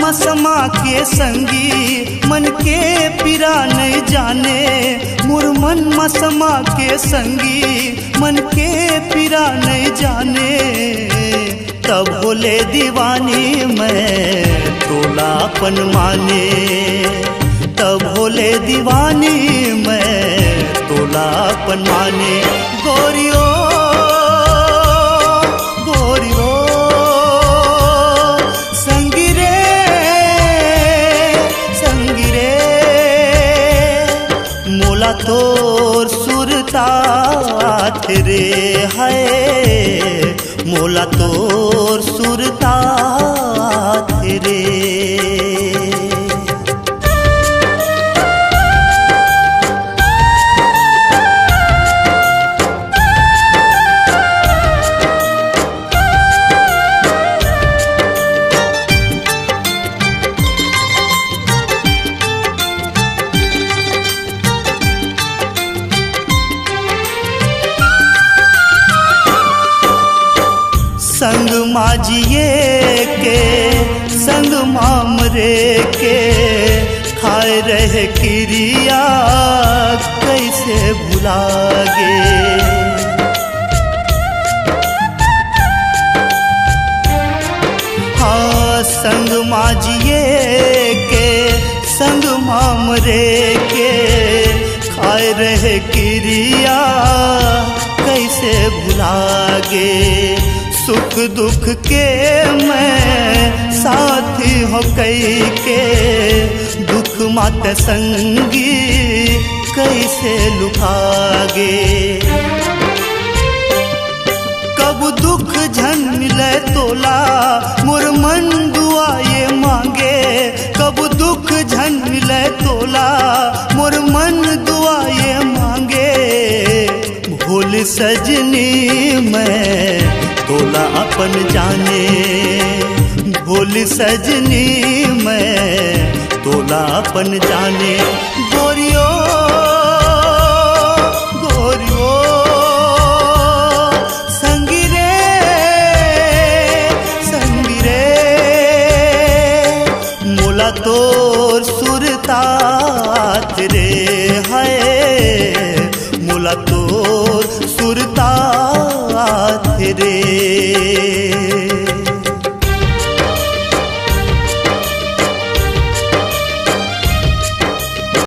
मसमा के संगी मन के पीरा नहीं जाने। मोर मन मसमा के संगी मन के पीरा नहीं जाने। तब बोले दीवानी मैं तोलापन माने। तब बोले दीवानी मैं तोलापन माने। गोरियो गोरियो संगी रे संगी रे मोला तोर सुरता रे है। मोला तोर सुरता रे। संग माजिए के संग मामरे के खाए रहे क्रिया कैसे भुलागे। हाँ संग माजिए के संग मामरे के खाए रहे क्रिया कैसे भुलागे। सुख दुख के मैं साथी हो कई के दुख मात संगी कैसे लुभागे। कब दुख झन मिले तोला मोर मन दुआ ये मांगे। कब दुख झन मिले तोला मोर मन दुआ ये मांगे। भूल सजनी मैं तोला अपन जाने। भूल सजनी मैं तोला अपन जाने।